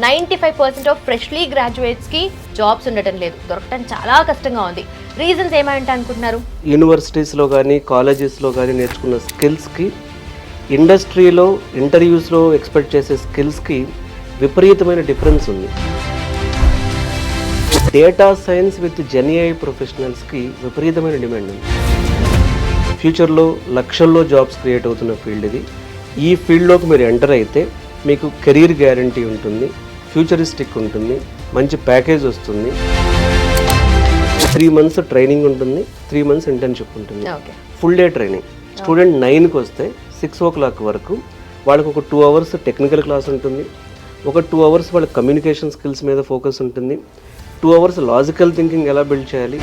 95% of freshly గ్రాడ్యుయేట్స్కి jobs ఉండటం లేదు, దొరకటం చాలా కష్టంగా ఉంది. రీజన్స్ ఏమంటే అనుకుంటున్నారు? యూనివర్సిటీస్లో కానీ కాలేజెస్లో కానీ నేర్చుకున్న స్కిల్స్కి ఇండస్ట్రీలో ఇంటర్వ్యూస్లో ఎక్స్పెక్ట్ చేసే స్కిల్స్కి విపరీతమైన డిఫరెన్స్ ఉంది. డేటా సైన్స్ విత్ జెన్ఏఐ ప్రొఫెషనల్స్కి విపరీతమైన డిమాండ్ ఉంది. ఫ్యూచర్లో లక్షల్లో జాబ్స్ క్రియేట్ అవుతున్న ఫీల్డ్ ఇది. ఈ ఫీల్డ్లోకి మీరు ఎంటర్ అయితే మీకు కెరీర్ గ్యారంటీ ఉంటుంది, ఫ్యూచరిస్టిక్ ఉంటుంది, మంచి ప్యాకేజ్ వస్తుంది. 3 months ట్రైనింగ్ ఉంటుంది, 3 months ఇంటర్న్షిప్ ఉంటుంది. Full day training. స్టూడెంట్ 9కి వస్తే 6 o'clock వరకు వాళ్ళకి ఒక 2 hours టెక్నికల్ క్లాస్ ఉంటుంది, ఒక 2 hours వాళ్ళ కమ్యూనికేషన్ స్కిల్స్ మీద ఫోకస్ ఉంటుంది, 2 hours లాజికల్ థింకింగ్ ఎలా బిల్డ్ చేయాలి.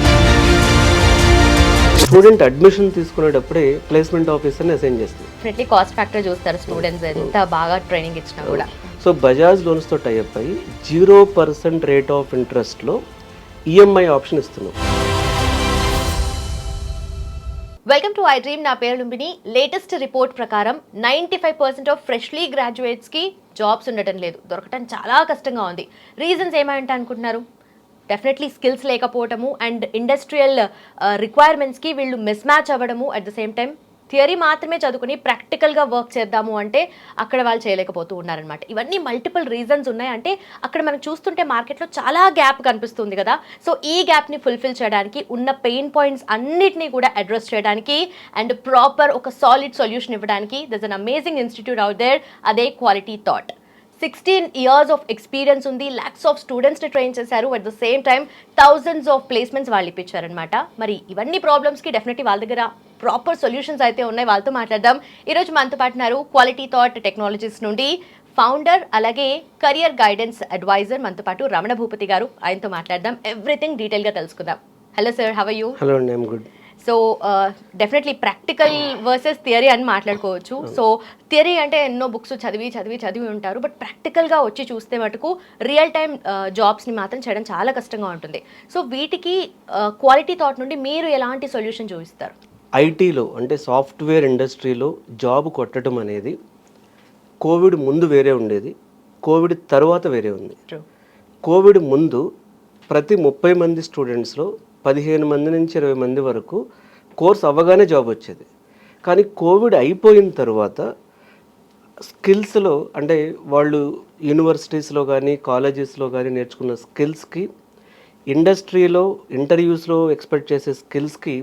స్టూడెంట్ అడ్మిషన్ తీసుకునేటప్పుడే ప్లేస్మెంట్ ఆఫీసర్ని అసైన్ చేస్తుంది. డెఫినెట్లీ కాస్ట్ ఫ్యాక్టర్ చూస్తారు స్టూడెంట్స్ ఎంత బాగా ట్రైనింగ్ ఇచ్చినా కూడా. సో బజాజ్ లోన్స్తో టైఅప్ అయ్యి 0% రేట్ ఆఫ్ ఇంట్రెస్ట్లో ఈఎంఐ ఆప్షన్ ఇస్తున్నాం. Welcome to I dream. నా పేరు లుంబిని. లేటెస్ట్ రిపోర్ట్ ప్రకారం 95% ఆఫ్ ఫ్రెష్లీ గ్రాడ్యుయేట్స్కి జాబ్స్ ఉండటం లేదు, దొరకటం చాలా కష్టంగా ఉంది. రీజన్స్ ఏమంటే అనుకుంటున్నారు? డెఫినెట్లీ స్కిల్స్ లేకపోవటము అండ్ ఇండస్ట్రియల్ రిక్వైర్మెంట్స్కి వీళ్ళు మిస్ మ్యాచ్ అవ్వడము. At the same time theory మాత్రమే చదువుకుని ప్రాక్టికల్గా వర్క్ చేద్దాము అంటే అక్కడ వాళ్ళు చేయలేకపోతూ ఉన్నారనమాట. ఇవన్నీ మల్టిపుల్ రీజన్స్ ఉన్నాయి. అంటే అక్కడ మనం చూస్తుంటే మార్కెట్లో చాలా గ్యాప్ కనిపిస్తుంది కదా. సో ఈ గ్యాప్ని ఫుల్ఫిల్ చేయడానికి ఉన్న పెయిన్ పాయింట్స్ అన్నిటినీ కూడా అడ్రస్ చేయడానికి అండ్ ప్రాపర్ ఒక సాలిడ్ సొల్యూషన్ ఇవ్వడానికి there's an amazing institute out there, అదే Quality Thought. 16 years of experience ఉంది, lakhs ఆఫ్ స్టూడెంట్స్ని ట్రైన్ చేశారు. At the same time thousands of placements వాళ్ళు ఇప్పించారనమాట. మరి ఇవన్నీ ప్రాబ్లమ్స్కి డెఫినెట్లీ వాళ్ళ దగ్గర ప్రాపర్ సొల్యూషన్స్ అయితే ఉన్నాయి. వాళ్ళతో మాట్లాడదాం. ఈరోజు మనతో పాటున్నారు క్వాలిటీ థాట్ టెక్నాలజీస్ నుండి ఫౌండర్ అలాగే కెరియర్ గైడెన్స్ అడ్వైజర్ మనతో పాటు రమణ భూపతి గారు. ఆయనతో మాట్లాడదాం, ఎవ్రీథింగ్ డీటెయిల్గా తెలుసుకుందాం. Hello sir, how are you? Hello అండి, I'm good. So definitely practical versus theory అని మాట్లాడుకోవచ్చు. సో థియరీ అంటే ఎన్నో బుక్స్ చదివి ఉంటారు, బట్ ప్రాక్టికల్గా వచ్చి చూస్తే మటుకు రియల్ టైం జాబ్స్ని మాత్రం చేయడం చాలా కష్టంగా ఉంటుంది. సో వీటికి క్వాలిటీ థాట్ నుండి మీరు ఎలాంటి సొల్యూషన్ చూపిస్తారు? ఐటీలో అంటే సాఫ్ట్వేర్ ఇండస్ట్రీలో జాబ్ కొట్టడం అనేది కోవిడ్ ముందు వేరే ఉండేది, కోవిడ్ తర్వాత వేరే ఉంది. కోవిడ్ ముందు ప్రతి 30 మంది స్టూడెంట్స్లో 15 మంది నుంచి 20 మంది వరకు కోర్స్ అవ్వగానే జాబ్ వచ్చేది. కానీ కోవిడ్ అయిపోయిన తర్వాత స్కిల్స్లో అంటే వాళ్ళు యూనివర్సిటీస్లో కానీ కాలేజెస్లో కానీ నేర్చుకున్న స్కిల్స్కి ఇండస్ట్రీలో ఇంటర్వ్యూస్లో ఎక్స్పెక్ట్ చేసే స్కిల్స్కి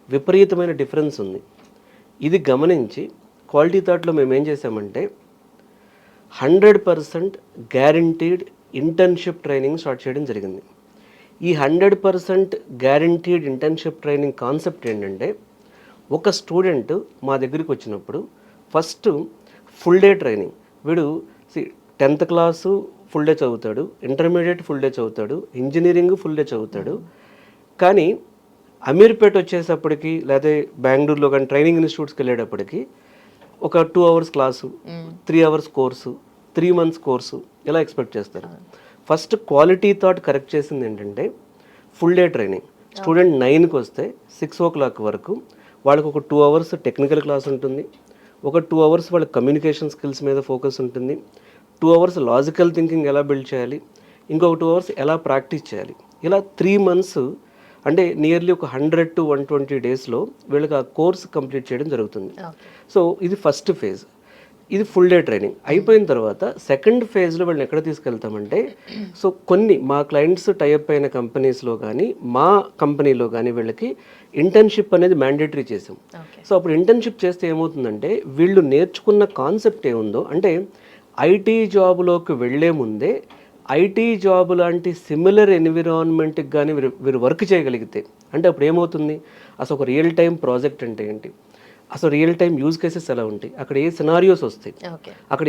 విపరీతమైన డిఫరెన్స్ ఉంది. ఇది గమనించి క్వాలిటీ థాట్లో మేము ఏం చేసామంటే 100% గ్యారంటీడ్ ఇంటర్న్షిప్ ట్రైనింగ్ స్టార్ట్ చేయడం జరిగింది. ఈ 100% గ్యారంటీడ్ ఇంటర్న్షిప్ ట్రైనింగ్ కాన్సెప్ట్ ఏంటంటే, ఒక స్టూడెంట్ మా దగ్గరికి వచ్చినప్పుడు ఫస్ట్ ఫుల్ డే ట్రైనింగ్. వీడు 10th క్లాసు ఫుల్ డే చదువుతాడు, ఇంటర్మీడియట్ ఫుల్ డే చదువుతాడు, ఇంజనీరింగ్ ఫుల్ డే చదువుతాడు. కానీ అమీర్పేట వచ్చేటప్పటికి లేదా బెంగళూరులో కానీ ట్రైనింగ్ ఇన్స్టిట్యూట్స్కి వెళ్ళేటప్పటికి ఒక 2 hours class, 3 hours course, 3 months course ఇలా ఎక్స్పెక్ట్ చేస్తారు. ఫస్ట్ క్వాలిటీ థాట్ కరెక్ట్ చేసింది ఏంటంటే ఫుల్ డే ట్రైనింగ్. స్టూడెంట్ 9కి వస్తే 6 o'clock వరకు వాళ్ళకి ఒక 2 hours టెక్నికల్ క్లాస్ ఉంటుంది, ఒక 2 hours వాళ్ళ కమ్యూనికేషన్ స్కిల్స్ మీద ఫోకస్ ఉంటుంది, 2 hours లాజికల్ థింకింగ్ ఎలా బిల్డ్ చేయాలి, ఇంకొక 2 hours ఎలా ప్రాక్టీస్ చేయాలి. ఇలా 3 months అంటే నియర్లీ ఒక 100 to 120 daysలో వీళ్ళకి ఆ కోర్స్ కంప్లీట్ చేయడం జరుగుతుంది. సో ఇది ఫస్ట్ ఫేజ్. ఇది ఫుల్ డే ట్రైనింగ్ అయిపోయిన తర్వాత సెకండ్ ఫేజ్లో వీళ్ళని ఎక్కడ తీసుకెళ్తామంటే, సో కొన్ని మా క్లయింట్స్ టైఅప్ అయిన కంపెనీస్లో కానీ మా కంపెనీలో కానీ వీళ్ళకి ఇంటర్న్షిప్ అనేది మ్యాండేటరీ చేసాం. సో అప్పుడు ఇంటర్న్షిప్ చేస్తే ఏమవుతుందంటే వీళ్ళు నేర్చుకున్న కాన్సెప్ట్ ఏముందో అంటే ఐటీ జాబ్లోకి వెళ్లే ముందే ఐటీ జాబ్ లాంటి సిమిలర్ ఎన్విరాన్మెంట్కి కానీ వీరు వర్క్ చేయగలిగితే అంటే అప్పుడు ఏమవుతుంది, అసలు ఒక రియల్ టైం ప్రాజెక్ట్ అంటే ఏంటి, అసలు రియల్ టైం యూజ్ కేసెస్ ఎలా ఉంటాయి, అక్కడ ఏ సినారియోస్ వస్తాయి, అక్కడ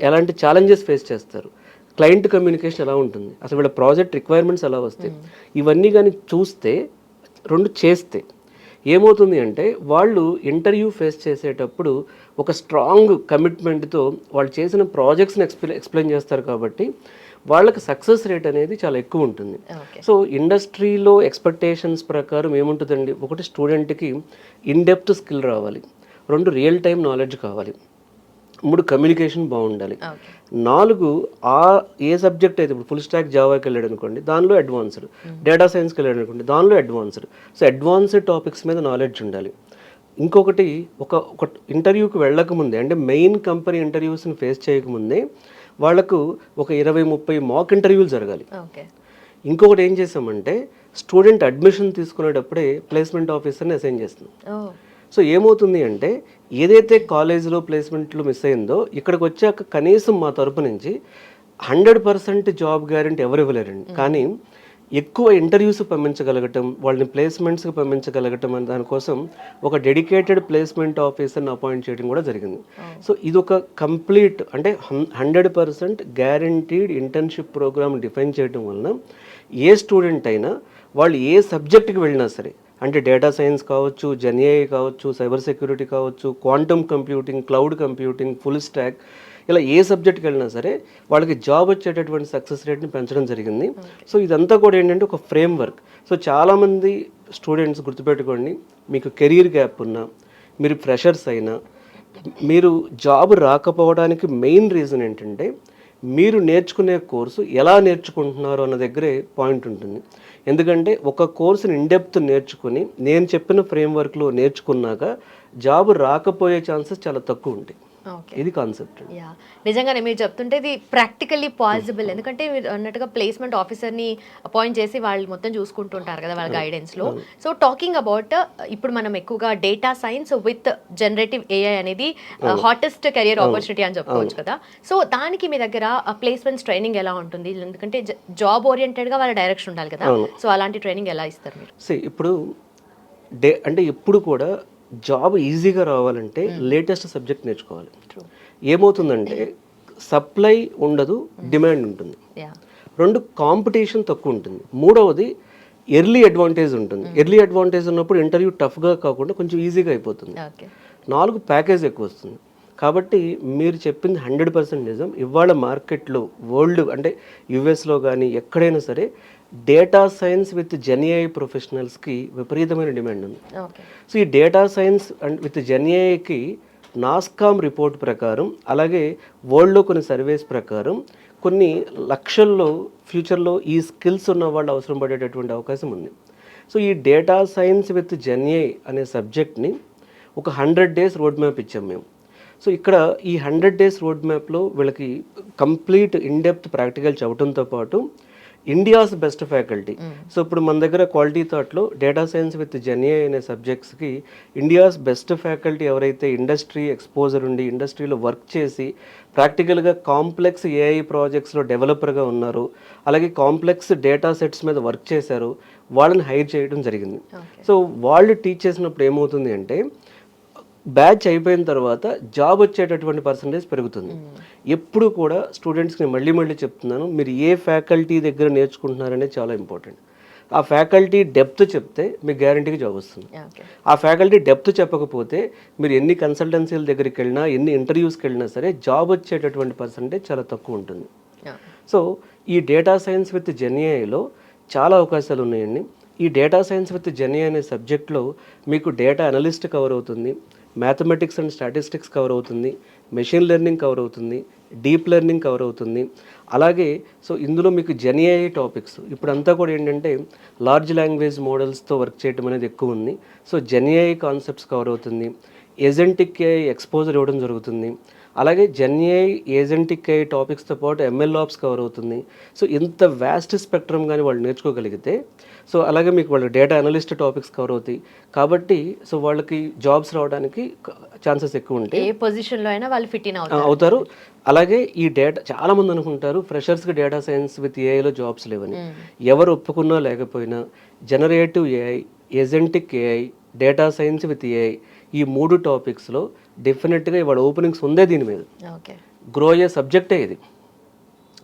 ఎలాంటి ఛాలెంజెస్ ఫేస్ చేస్తారు, క్లయింట్ కమ్యూనికేషన్ ఎలా ఉంటుంది, అసలు వీళ్ళ ప్రాజెక్ట్ రిక్వైర్మెంట్స్ ఎలా వస్తాయి, ఇవన్నీ కానీ చూస్తే రెండు చేస్తే ఏమవుతుంది అంటే వాళ్ళు ఇంటర్వ్యూ ఫేస్ చేసేటప్పుడు ఒక స్ట్రాంగ్ కమిట్మెంట్తో వాళ్ళు చేసిన ప్రాజెక్ట్స్ని ఎక్స్ప్లెయిన్ చేస్తారు. కాబట్టి వాళ్ళకి సక్సెస్ రేట్ అనేది చాలా ఎక్కువ ఉంటుంది. సో ఇండస్ట్రీలో ఎక్స్పెక్టేషన్స్ ప్రకారం ఏముంటుందండి, ఒకటి స్టూడెంట్కి ఇన్ డెప్త్ స్కిల్ రావాలి, 2 రియల్ టైం నాలెడ్జ్ కావాలి, 3 కమ్యూనికేషన్ బాగుండాలి. ఓకే. 4 ఏ సబ్జెక్ట్ అయితే ఇప్పుడు ఫుల్ స్టాక్ జావాకి వెళ్ళాడు అనుకోండి, దానిలో అడ్వాన్స్డ్. డేటా సైన్స్కి వెళ్ళాడు అనుకోండి, దానిలో అడ్వాన్స్డ్. సో అడ్వాన్స్డ్ టాపిక్స్ మీద నాలెడ్జ్ ఉండాలి. ఇంకొకటి ఒక ఇంటర్వ్యూకి వెళ్ళకముందే, అంటే మెయిన్ కంపెనీ ఇంటర్వ్యూస్ని ఫేస్ చేయకముందే వాళ్ళకు ఒక 20-30 మాక్ ఇంటర్వ్యూలు జరగాలి. ఓకే. ఇంకొకటి ఏం చేసామంటే స్టూడెంట్ అడ్మిషన్ తీసుకునేటప్పుడే ప్లేస్మెంట్ ఆఫీసర్ని అసైన్ చేస్తున్నాం. ఓ. సో ఏమవుతుంది అంటే ఏదైతే కాలేజీలో ప్లేస్మెంట్లు మిస్ అయిందో ఇక్కడికి వచ్చాక కనీసం మా తరపు నుంచి 100% జాబ్ గ్యారెంటీ ఎవరు ఇవ్వలేరండి. కానీ ఎక్కువ ఇంటర్వ్యూస్ పంపించగలగటం, వాళ్ళని ప్లేస్మెంట్స్కి పంపించగలగటం అనే దానికోసం ఒక డెడికేటెడ్ ప్లేస్మెంట్ ఆఫీసర్ని అపాయింట్ చేయడం కూడా జరిగింది. సో ఇది ఒక కంప్లీట్ అంటే 100% గ్యారంటీడ్ ఇంటర్న్షిప్ ప్రోగ్రామ్ డిఫైన్ చేయడం వలన ఏ స్టూడెంట్ అయినా వాళ్ళు ఏ సబ్జెక్ట్కి వెళ్ళినా సరే, అంటే డేటా సైన్స్ కావచ్చు, జెన్ఏఐ కావచ్చు, సైబర్ సెక్యూరిటీ కావచ్చు, quantum computing, cloud computing, full stock, ఇలా ఏ సబ్జెక్ట్కి వెళ్ళినా సరే వాళ్ళకి జాబ్ వచ్చేటటువంటి సక్సెస్ రేట్ని పెంచడం జరిగింది. సో ఇదంతా కూడా ఏంటంటే ఒక ఫ్రేమ్ వర్క్. సో చాలామంది స్టూడెంట్స్ గుర్తుపెట్టుకోండి, మీకు కెరీర్ గ్యాప్ ఉన్నా, మీరు ఫ్రెషర్స్ అయినా, మీరు జాబ్ రాకపోవడానికి మెయిన్ రీజన్ ఏంటంటే మీరు నేర్చుకునే కోర్సు ఎలా నేర్చుకుంటున్నారు అన్న దగ్గరే పాయింట్ ఉంటుంది. ఎందుకంటే ఒక కోర్సుని ఇన్డెప్త్ నేర్చుకుని నేను చెప్పిన ఫ్రేమ్వర్క్లో నేర్చుకున్నాక జాబ్ రాకపోయే ఛాన్సెస్ చాలా తక్కువ ఉంటాయి. ఓకే. ఇది కాన్సెప్ట్. యా, నిజంగానే మీరు చెప్తుంటే ఇది ప్రాక్టికల్లీ పాసిబుల్. ఎందుకంటే మీరు అన్నట్టుగా ప్లేస్మెంట్ ఆఫీసర్ని అపాయింట్ చేసి వాళ్ళు మొత్తం చూసుకుంటుంటారు కదా వాళ్ళ గైడెన్స్లో. సో టాకింగ్ అబౌట్ ఇప్పుడు మనం ఎక్కువగా data science with generative AI అనేది హాటెస్ట్ కెరియర్ ఆపర్చునిటీ అని చెప్పుకోవచ్చు కదా. సో దానికి మీ దగ్గర ప్లేస్మెంట్స్ ట్రైనింగ్ ఎలా ఉంటుంది? ఎందుకంటే జాబ్ ఓరియంటెడ్గా వాళ్ళ డైరెక్షన్ ఉండాలి కదా. సో అలాంటి ట్రైనింగ్ ఎలా ఇస్తారు మీరు? ఇప్పుడు అంటే ఎప్పుడు కూడా జాబ్ ఈజీగా రావాలంటే లేటెస్ట్ సబ్జెక్ట్ నేర్చుకోవాలి. ఏమవుతుందంటే సప్లై ఉండదు, డిమాండ్ ఉంటుంది. 2 కాంపిటీషన్ తక్కువ ఉంటుంది. 3వది ఎర్లీ అడ్వాంటేజ్ ఉంటుంది. ఎర్లీ అడ్వాంటేజ్ ఉన్నప్పుడు ఇంటర్వ్యూ టఫ్గా కాకుండా కొంచెం ఈజీగా అయిపోతుంది. 4 ప్యాకేజ్ ఎక్కువ వస్తుంది. కాబట్టి మీరు చెప్పింది 100% నిజం. ఇవాళ మార్కెట్లో వరల్డ్ అంటే యుఎస్లో కానీ ఎక్కడైనా సరే డేటా సైన్స్ విత్ జెన్ఏఐ ప్రొఫెషనల్స్కి విపరీతమైన డిమాండ్ ఉంది. సో ఈ డేటా సైన్స్ అండ్ విత్ జెన్ఏఐకి నాస్కామ్ రిపోర్ట్ ప్రకారం, అలాగే వరల్డ్లో కొన్ని సర్వేస్ ప్రకారం కొన్ని లక్షల్లో ఫ్యూచర్లో ఈ స్కిల్స్ ఉన్న వాళ్ళు అవసరం పడేటటువంటి అవకాశం ఉంది. సో ఈ డేటా సైన్స్ విత్ జెన్ఏఐ అనే సబ్జెక్ట్ని ఒక 100 days రోడ్ మ్యాప్ ఇచ్చాం మేము. సో ఇక్కడ ఈ 100 days రోడ్ మ్యాప్లో వీళ్ళకి కంప్లీట్ ఇన్డెప్త్ ప్రాక్టికల్ చదవడంతో పాటు ఇండియాస్ బెస్ట్ ఫ్యాకల్టీ. సో ఇప్పుడు మన దగ్గర క్వాలిటీ థాట్లో డేటా సైన్స్ విత్ జెన్ఏఐ అనే సబ్జెక్ట్స్కి ఇండియాస్ బెస్ట్ ఫ్యాకల్టీ ఎవరైతే ఇండస్ట్రీ ఎక్స్పోజర్ ఉండి ఇండస్ట్రీలో వర్క్ చేసి ప్రాక్టికల్గా కాంప్లెక్స్ ఏఐ ప్రాజెక్ట్స్లో డెవలపర్గా ఉన్నారు, అలాగే కాంప్లెక్స్ డేటా సెట్స్ మీద వర్క్ చేశారు, వాళ్ళని హైర్ చేయడం జరిగింది. సో వాళ్ళు టీచ్ చేసినప్పుడు ఏమవుతుంది అంటే బ్యాచ్ అయిపోయిన తర్వాత జాబ్ వచ్చేటటువంటి పర్సంటేజ్ పెరుగుతుంది. ఎప్పుడు కూడా స్టూడెంట్స్కి నేను మళ్ళీ చెప్తున్నాను, మీరు ఏ ఫ్యాకల్టీ దగ్గర నేర్చుకుంటున్నారనేది చాలా ఇంపార్టెంట్. ఆ ఫ్యాకల్టీ డెప్త్ చెప్తే మీకు గ్యారంటీగా జాబ్ వస్తుంది. ఆ ఫ్యాకల్టీ డెప్త్ చెప్పకపోతే మీరు ఎన్ని కన్సల్టెన్సీల దగ్గరికి వెళ్ళినా, ఎన్ని ఇంటర్వ్యూస్కి వెళ్ళినా సరే జాబ్ వచ్చేటటువంటి పర్సంటేజ్ చాలా తక్కువ ఉంటుంది. సో ఈ డేటా సైన్స్ విత్ జెన్ఏఐలో చాలా అవకాశాలు ఉన్నాయండి. ఈ డేటా సైన్స్ విత్ జెన్ఏఐ అనే సబ్జెక్ట్లో మీకు డేటా అనలిస్ట్ కవర్ అవుతుంది, మ్యాథమెటిక్స్ అండ్ స్టాటిస్టిక్స్ కవర్ అవుతుంది, మెషిన్ లెర్నింగ్ కవర్ అవుతుంది, డీప్ లెర్నింగ్ కవర్ అవుతుంది. అలాగే సో ఇందులో మీకు జెన్ఏఐ టాపిక్స్ ఇప్పుడంతా కూడా ఏంటంటే లార్జ్ లాంగ్వేజ్ మోడల్స్తో వర్క్ చేయడం అనేది ఎక్కువ ఉంది. సో జెన్ఏఐ కాన్సెప్ట్స్ కవర్ అవుతుంది, ఏజెంటిక్ ఏఐ ఎక్స్పోజర్ ఇవ్వడం జరుగుతుంది. అలాగే జెన్ఏఐ ఏజెంటిక్ ఏఐ టాపిక్స్తో పాటు ఎంఎల్ ఆప్స్ కవర్ అవుతుంది. సో ఇంత వ్యాస్ట్ స్పెక్ట్రమ్ కానీ వాళ్ళు నేర్చుకోగలిగితే, సో అలాగే మీకు వాళ్ళ డేటా అనలిస్ట్ టాపిక్స్ కవర్ అవుతాయి. కాబట్టి సో వాళ్ళకి జాబ్స్ రావడానికి ఛాన్సెస్ ఎక్కువ ఉంటాయి. ఏ పొజిషన్లో అయినా వాళ్ళు ఫిట్ ఇన్ అవుతారు. అలాగే ఈ డేటా చాలామంది అనుకుంటారు ఫ్రెషర్స్కి డేటా సైన్స్ విత్ ఏఐలో జాబ్స్ లేవని. ఎవరు ఒప్పుకున్నా లేకపోయినా generative AI, agentic AI, data science with AI ఈ 3 టాపిక్స్లో డెఫినెట్గా ఇవాళ ఓపెనింగ్స్ ఉందే. దీని మీద గ్రో అయ్యే సబ్జెక్టే ఇది.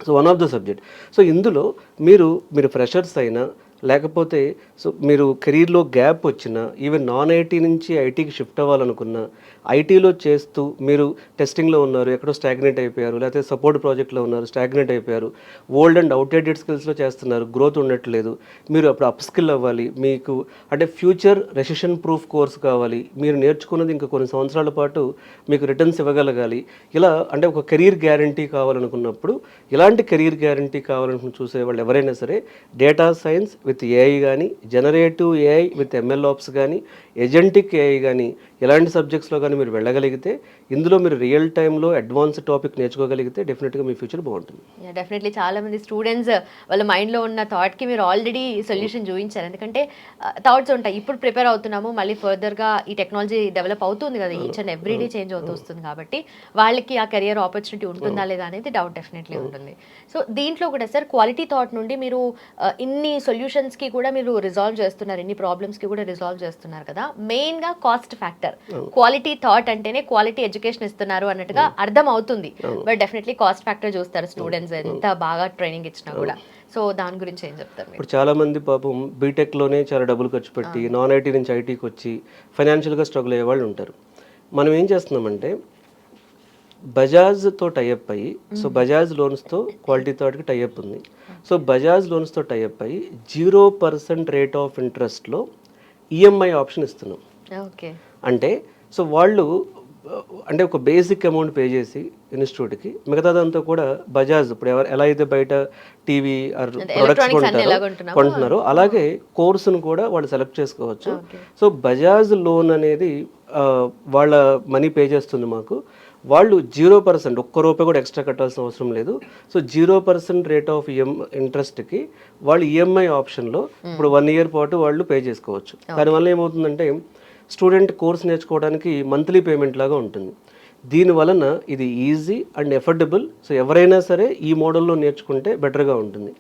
So one of the subject. So ఇందులో మీరు ఫ్రెషర్స్ అయినా లేకపోతే సో మీరు కెరీర్లో గ్యాప్ వచ్చినా ఈవెన్ నాన్ ఐటీ నుంచి ఐటీకి షిఫ్ట్ అవ్వాలనుకున్నా ఐటీలో చేస్తూ మీరు టెస్టింగ్లో ఉన్నారు, ఎక్కడో స్టాగ్నేట్ అయిపోయారు, లేకపోతే సపోర్ట్ ప్రాజెక్ట్లో ఉన్నారు, స్టాగ్నేట్ అయిపోయారు, ఓల్డ్ అండ్ అవుట్డేటెడ్ స్కిల్స్లో చేస్తున్నారు, గ్రోత్ ఉండట్లేదు, మీరు అప్పుడు అప్ స్కిల్ అవ్వాలి, మీకు అంటే ఫ్యూచర్ రెసిషన్ ప్రూఫ్ కోర్స్ కావాలి, మీరు నేర్చుకున్నది ఇంకా కొన్ని సంవత్సరాల పాటు మీకు రిటర్న్స్ ఇవ్వగలగాలి, ఇలా అంటే ఒక కెరీర్ గ్యారంటీ కావాలనుకున్నప్పుడు ఇలాంటి కెరీర్ గ్యారంటీ కావాలనుకుని చూసే వాళ్ళు ఎవరైనా సరే డేటా సైన్స్ విత్ ఏఐ కానీ, generative AI with ML ops కానీ, ఏజెంటిక్ ఏఐ కానీ ఇలాంటి సబ్జెక్ట్స్లో కానీ మీరు వెళ్ళగలిగితే, ఇందులో మీరు రియల్ టైంలో అడ్వాన్స్ టాపిక్ నేర్చుకోగలిగితే డెఫినెట్గా మీ ఫ్యూచర్ బాగుంటుంది. డెఫినెట్లీ చాలా మంది స్టూడెంట్స్ వాళ్ళ మైండ్లో ఉన్న థాట్కి మీరు ఆల్రెడీ సొల్యూషన్ చూపించారు. ఎందుకంటే థాట్స్ ఉంటాయి, ఇప్పుడు ప్రిపేర్ అవుతున్నాము, మళ్ళీ ఫర్దర్గా ఈ టెక్నాలజీ డెవలప్ అవుతుంది కదా, each and every day change అవుతూ వస్తుంది, కాబట్టి వాళ్ళకి ఆ కెరియర్ ఆపర్చునిటీ ఉంటుందా లేదా అనేది డౌట్ డెఫినెట్లీ ఉంటుంది. సో దీంట్లో కూడా సార్ క్వాలిటీ థాట్ నుండి మీరు ఇన్ని సొల్యూషన్స్కి కూడా మీరు రిజాల్వ్ చేస్తున్నారు, ఇన్ని ప్రాబ్లమ్స్కి కూడా రిజాల్వ్ చేస్తున్నారు కదా, మెయిన్గా కాస్ట్ ఫ్యాక్టర్. క్వాలిటీ థాట్ అంటేనే క్వాలిటీ ఎడ్యుకేషన్ ఇస్తున్నారు అన్నట్టుగా అర్థం అవుతుంది, బట్ డెఫినెట్లీ కాస్ట్ ఫ్యాక్టర్ చూస్తారు స్టూడెంట్స్ ఎంత బాగా ట్రైనింగ్ ఇచ్చినా కూడా. సో దాని గురించి ఏం చెప్తారు? ఇప్పుడు చాలామంది పాపం బీటెక్లోనే చాలా డబ్బులు ఖర్చు పెట్టి నాన్ ఐటీ నుంచి ఐటీకి వచ్చి ఫైనాన్షియల్గా స్ట్రగుల్ అయ్యే వాళ్ళు ఉంటారు. మనం ఏం చేస్తున్నామంటే బజాజ్తో టైఅప్ అయ్యి, సో బజాజ్ లోన్స్తో క్వాలిటీ థాట్కి టైఅప్ ఉంది, సో బజాజ్ లోన్స్తో టైఅప్ అయ్యి 0% రేట్ ఆఫ్ ఇంట్రెస్ట్లో ఈఎంఐ ఆప్షన్ ఇస్తున్నాం. ఓకే, అంటే సో వాళ్ళు అంటే ఒక బేసిక్ అమౌంట్ పే చేసి ఇన్స్టిట్యూట్కి, మిగతాదంతా కూడా బజాజ్ ఇప్పుడు ఎవరు ఎలా అయితే బయట టీవీ ప్రొడక్ట్స్ కొంటున్నారో అలాగే కోర్సును కూడా వాళ్ళు సెలెక్ట్ చేసుకోవచ్చు. సో బజాజ్ లోన్ అనేది వాళ్ళ మనీ పే చేస్తుంది మాకు, వాళ్ళు 0% ఒక్క రూపాయి కూడా ఎక్స్ట్రా కట్టాల్సిన అవసరం లేదు. సో 0% రేట్ ఆఫ్ ఇంట్రెస్ట్కి వాళ్ళు ఈఎంఐ ఆప్షన్లో ఇప్పుడు 1 ఇయర్ పాటు వాళ్ళు పే చేసుకోవచ్చు. దానివల్ల ఏమవుతుందంటే స్టూడెంట్ కోర్స్ నేర్చుకోవడానికి మంత్లీ పేమెంట్ లాగా ఉంటుంది. దీనివలన ఇది ఈజీ అండ్ ఎఫర్డబుల్. సో ఎవరైనా సరే ఈ మోడల్లో నేర్చుకుంటే బెటర్గా ఉంటుంది.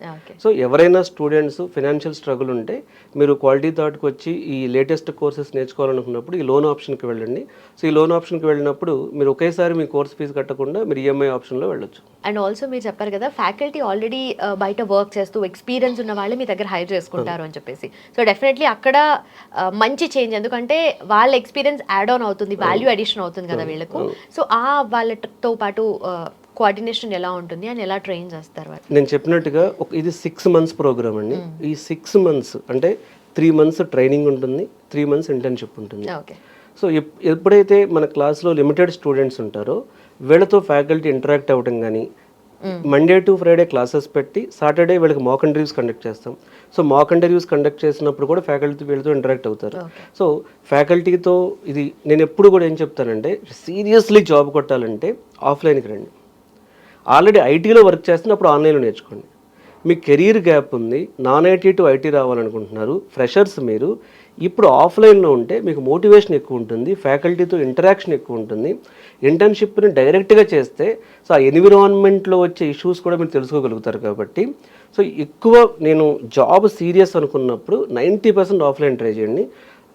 సో ఎవరైనా స్టూడెంట్స్ ఫైనాన్షియల్ స్ట్రగుల్ ఉంటే మీరు క్వాలిటీ థాట్కి వచ్చి ఈ లేటెస్ట్ కోర్సెస్ నేర్చుకోవాలనుకున్నప్పుడు ఈ లోన్ ఆప్షన్కి వెళ్ళండి. సో ఈ లోన్ ఆప్షన్కి వెళ్ళినప్పుడు మీరు ఒకేసారి మీ కోర్స్ ఫీజు కట్టకుండా మీరు ఈఎంఐ ఆప్షన్లో వెళ్ళొచ్చు. అండ్ ఆల్సో మీరు చెప్పారు కదా ఫ్యాకల్టీ ఆల్రెడీ బయట వర్క్ చేస్తూ ఎక్స్పీరియన్స్ ఉన్న వాళ్ళు మీ దగ్గర హైర్ చేసుకుంటారు అని చెప్పేసి. సో డెఫినెట్లీ అక్కడ మంచి చేంజ్, ఎందుకంటే వాళ్ళ ఎక్స్పీరియన్స్ యాడ్ ఆన్ అవుతుంది, వాల్యూ అడిషన్ అవుతుంది కదా వీళ్ళకు. సో ఆ వాళ్ళతో పాటు కోఆర్డినేషన్ ఎలా ఉంటుంది అని ఎలా ట్రైన్ చేస్తారు? నేను చెప్పినట్టుగా ఇది 6 months ప్రోగ్రామ్ అండి. ఈ 6 months అంటే 3 months ట్రైనింగ్ ఉంటుంది, 3 months ఇంటర్న్షిప్ ఉంటుంది. సో ఎప్పుడైతే మన క్లాస్లో లిమిటెడ్ స్టూడెంట్స్ ఉంటారో వీళ్ళతో ఫ్యాకల్టీ ఇంటరాక్ట్ అవ్వడం కానీ, మండే టు ఫ్రైడే క్లాసెస్ పెట్టి సాటర్డే వీళ్ళకి మాక్ ఇంటర్వ్యూస్ కండక్ట్ చేస్తాం. సో మాక్ ఇంటర్వ్యూస్ కండక్ట్ చేసినప్పుడు కూడా ఫ్యాకల్టీ వీళ్ళతో ఇంటరాక్ట్ అవుతారు. సో ఫ్యాకల్టీతో ఇది నేను ఎప్పుడు కూడా ఏం చెప్తానంటే, సీరియస్లీ జాబ్ కొట్టాలంటే ఆఫ్లైన్కి రండి. ఆల్రెడీ ఐటీలో వర్క్ చేస్తున్నప్పుడు ఆన్లైన్లో నేర్చుకోండి. మీ కెరీర్ గ్యాప్ ఉంది, నాన్ ఐటీ టు ఐటీ రావాలనుకుంటున్నారు, ఫ్రెషర్స్ మీరు, ఇప్పుడు ఆఫ్లైన్లో ఉంటే మీకు మోటివేషన్ ఎక్కువ ఉంటుంది, ఫ్యాకల్టీతో ఇంటరాక్షన్ ఎక్కువ ఉంటుంది. ఇంటర్న్షిప్ని డైరెక్ట్గా చేస్తే సో ఆ ఎన్విరాన్మెంట్లో వచ్చే ఇష్యూస్ కూడా మీరు తెలుసుకోగలుగుతారు. కాబట్టి సో ఎక్కువ నేను జాబ్ సీరియస్ అనుకున్నప్పుడు 90% ఆఫ్లైన్ ట్రై చేయండి.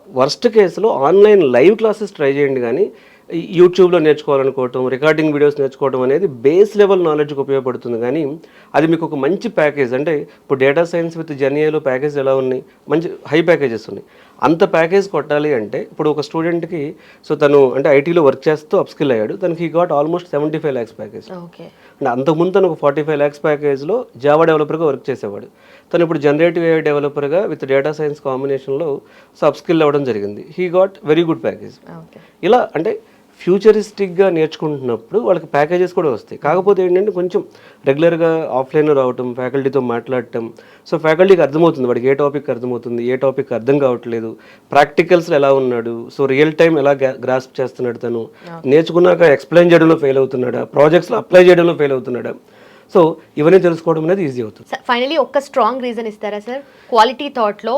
వర్స్ట్ కేసులో ఆన్లైన్ లైవ్ క్లాసెస్ ట్రై చేయండి, కానీ యూట్యూబ్లో నేర్చుకోవాలనుకోవటం, రికార్డింగ్ వీడియోస్ నేర్చుకోవడం అనేది బేస్ లెవెల్ నాలెడ్జ్కి ఉపయోగపడుతుంది. కానీ అది మీకు ఒక మంచి ప్యాకేజ్, అంటే ఇప్పుడు డేటా సైన్స్ విత్ జెన్ఏలో ప్యాకేజ్ ఎలా ఉన్నాయి, మంచి హై ప్యాకేజెస్ ఉన్నాయి. అంత ప్యాకేజ్ కొట్టాలి అంటే ఇప్పుడు ఒక స్టూడెంట్కి సో తను అంటే ఐటీలో వర్క్ చేస్తూ అప్స్కిల్ అయ్యాడు, తనకి గాట్ ఆల్మోస్ట్ 75 lakhs ప్యాకేజ్. అంటే అంతకుముందు తను ఒక 45 lakhs ప్యాకేజ్లో జావా డెవలపర్గా వర్క్ చేసేవాడు. తను ఇప్పుడు జనరేటివ్ ఏఐ డెవలపర్గా విత్ డేటా సైన్స్ కాంబినేషన్లో సో అప్స్కిల్ అవ్వడం జరిగింది. He got very good package. ఇలా అంటే ఫ్యూచరిస్టిక్గా నేర్చుకుంటున్నప్పుడు వాళ్ళకి ప్యాకేజెస్ కూడా వస్తాయి. కాకపోతే ఏంటంటే కొంచెం రెగ్యులర్గా ఆఫ్లైన్లో రావటం, ఫ్యాకల్టీతో మాట్లాడటం, సో ఫ్యాకల్టీకి అర్థమవుతుంది వాడికి ఏ టాపిక్ అర్థమవుతుంది, ఏ టాపిక్ అర్థం కావట్లేదు, ప్రాక్టికల్స్లో ఎలా ఉన్నాడు, సో రియల్ టైం ఎలా గ్రాస్ప్ చేస్తున్నాడు, తను నేర్చుకున్నాక ఎక్స్ప్లెయిన్ చేయడంలో ఫెయిల్ అవుతున్నాడా, ప్రాజెక్ట్స్లో అప్లై చేయడంలో ఫెయిల్ అవుతున్నాడా, సో ఇవన్నీ తెలుసుకోవడం అనేది ఈజీ అవుతుంది. ఫైనలీ ఒక్క స్ట్రాంగ్ రీజన్ ఇస్తారా సార్ క్వాలిటీ థాట్లో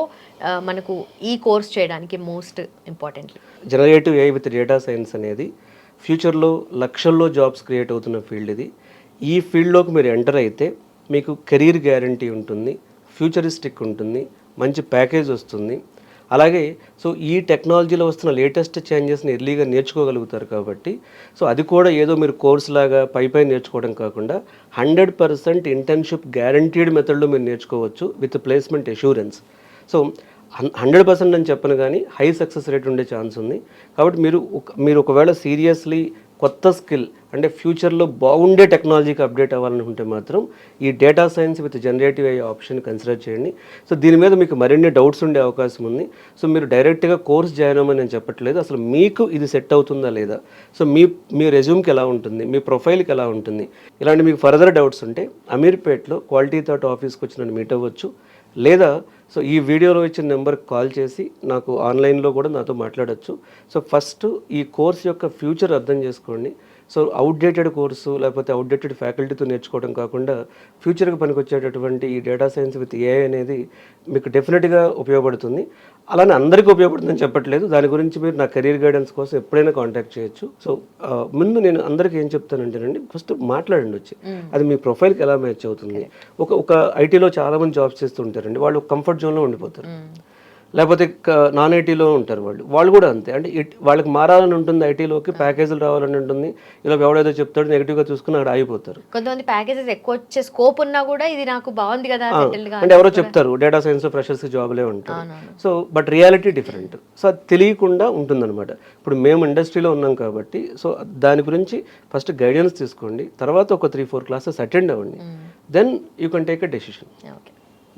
మనకు ఈ కోర్స్ చేయడానికి most importantly? Generative AI with data science అనేది ఫ్యూచర్లో లక్షల్లో జాబ్స్ క్రియేట్ అవుతున్న ఫీల్డ్ ఇది. ఈ ఫీల్డ్లోకి మీరు ఎంటర్ అయితే మీకు కెరీర్ గ్యారంటీ ఉంటుంది, ఫ్యూచరిస్టిక్ ఉంటుంది, మంచి ప్యాకేజ్ వస్తుంది. అలాగే సో ఈ టెక్నాలజీలో వస్తున్న లేటెస్ట్ చేంజెస్ని ఎర్లీగా నేర్చుకోగలుగుతారు. కాబట్టి సో అది కూడా ఏదో మీరు కోర్స్ లాగా పై నేర్చుకోవడం కాకుండా 100% ఇంటర్న్షిప్ గ్యారంటీడ్ మెథడ్లో మీరు నేర్చుకోవచ్చు విత్ ప్లేస్మెంట్ అష్యూరెన్స్. సో 100% అని చెప్పను కానీ హై సక్సెస్ రేట్ ఉండే ఛాన్స్ ఉంది. కాబట్టి మీరు ఒకవేళ సీరియస్లీ కొత్త స్కిల్ అంటే ఫ్యూచర్లో బాగుండే టెక్నాలజీకి అప్డేట్ అవ్వాలనుకుంటే మాత్రం ఈ data science with generative AI option consider చేయండి. సో దీని మీద మీకు మరిన్ని డౌట్స్ ఉండే అవకాశం ఉంది. సో మీరు డైరెక్ట్గా కోర్స్ జాయిన్ అవ్వమని నేను చెప్పట్లేదు, అసలు మీకు ఇది సెట్ అవుతుందా లేదా, సో మీ రెజ్యూమ్కి ఎలా ఉంటుంది, మీ ప్రొఫైల్కి ఎలా ఉంటుంది, ఇలాంటి మీకు ఫర్దర్ డౌట్స్ ఉంటే అమీర్పేట్లో క్వాలిటీ థాట్ ఆఫీస్కి వచ్చి నన్ను మీట్ అవ్వచ్చు, లేదా సో ఈ వీడియోలో ఇచ్చిన నెంబర్కి కాల్ చేసి నాకు ఆన్లైన్లో కూడా నాతో మాట్లాడచ్చు. సో ఫస్ట్ ఈ కోర్స్ యొక్క ఫ్యూచర్ అర్థం చేసుకోండి. సో అవుట్డేటెడ్ కోర్సు లేకపోతే అవుట్డేటెడ్ ఫ్యాకల్టీతో నేర్చుకోవడం కాకుండా ఫ్యూచర్కి పనికొచ్చేటటువంటి ఈ డేటా సైన్స్ విత్ AI అనేది మీకు డెఫినెట్గా ఉపయోగపడుతుంది. అలానే అందరికీ ఉపయోగపడుతుందని చెప్పట్లేదు, దాని గురించి మీరు నా కెరీర్ గైడెన్స్ కోసం ఎప్పుడైనా కాంటాక్ట్ చేయొచ్చు. సో ముందు నేను అందరికీ ఏం చెప్తానంటేనండి, ఫస్ట్ మాట్లాడండి వచ్చి, అది మీ ప్రొఫైల్కి ఎలా మ్యాచ్ అవుతుంది. ఒక ఐటీలో చాలామంది జాబ్స్ చేస్తుంటారండి, వాళ్ళు కంఫర్ట్ జోన్లో ఉండిపోతారు, లేకపోతే నాన్ ఐటీలో ఉంటారు వాళ్ళు కూడా అంతే. అంటే వాళ్ళకి మారాలని ఉంటుంది, ఐటీలోకి ప్యాకేజీలు రావాలని ఉంటుంది, ఇలా ఎవడైతే చెప్తాడో నెగిటివ్గా చూసుకుని అక్కడ ఆగిపోతారు. కొంతమంది ప్యాకేజెస్ ఎక్కువ వచ్చే స్కోప్ ఉన్నా కూడా ఇది నాకు బాగుంది కదా అంటే ఎవరో చెప్తారు డేటా సైన్స్ ఫ్రెషర్స్ జాబ్లే ఉంటారు. So but reality different. So అది తెలియకుండా ఉంటుందన్నమాట. ఇప్పుడు మేము ఇండస్ట్రీలో ఉన్నాం కాబట్టి సో దాని గురించి ఫస్ట్ గైడెన్స్ తీసుకోండి, తర్వాత ఒక 3-4 క్లాసెస్ అటెండ్ అవ్వండి, then you can take a decision.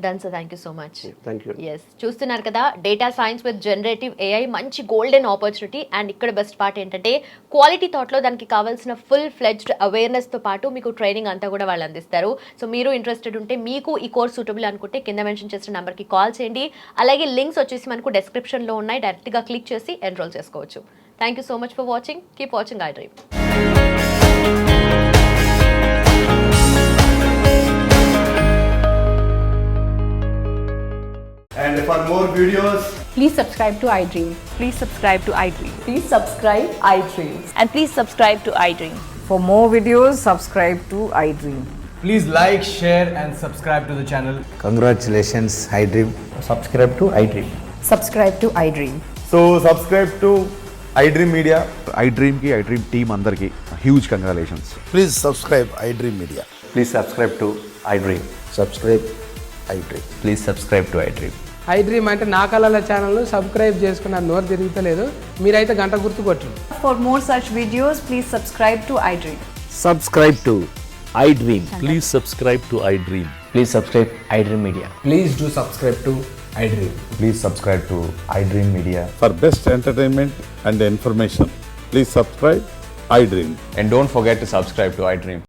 Done sir, thank you so much. Thank you. Yes, చూస్తున్నారు కదా, data science with generative AI మంచి గోల్డెన్ ఆపర్చునిటీ. అండ్ ఇక్కడ బెస్ట్ పార్ట్ ఏంటంటే క్వాలిటీ థాట్లో దానికి కావాల్సిన ఫుల్ ఫ్లెడ్జ్డ్ అవేర్నెస్తో పాటు మీకు ట్రైనింగ్ అంతా కూడా వాళ్ళు అందిస్తారు. సో మీరు ఇంట్రెస్టెడ్ ఉంటే, మీకు ఈ కోర్స్ సూటబుల్ అనుకుంటే కింద మెన్షన్ చేసిన నెంబర్కి కాల్ చేయండి. అలాగే లింక్స్ వచ్చేసి మనకు డెస్క్రిప్షన్లో ఉన్నాయి, డైరెక్ట్గా క్లిక్ చేసి ఎన్రోల్ చేసుకోవచ్చు. Thank you so much for watching. Keep watching iDream. And for more videos, please subscribe to iDream. Please subscribe to iDream. Please subscribe iDream. And please subscribe to iDream. For more videos, subscribe to iDream. please like, share and subscribe to the channel. Congratulations, iDream. Subscribe to iDream. Subscribe to iDream. So subscribe to iDream Media. iDream ki iDream team అందరికి huge congratulations. Please subscribe iDream Media. Please subscribe to iDream. Subscribe iDream. Please subscribe to iDream. iDream అంటే నా కళల ఛానల్ను subscribe చేసుకున్న నోరు తిరుగుతలేదు, మీరైతే గంట గుర్తు కొట్టండి. For more such videos, please subscribe to iDream. Subscribe to iDream. Please subscribe to iDream. Please subscribe iDream Media. Please do subscribe to iDream. Please subscribe to iDream Media. For best entertainment and information, please subscribe iDream. And don't forget to subscribe to iDream.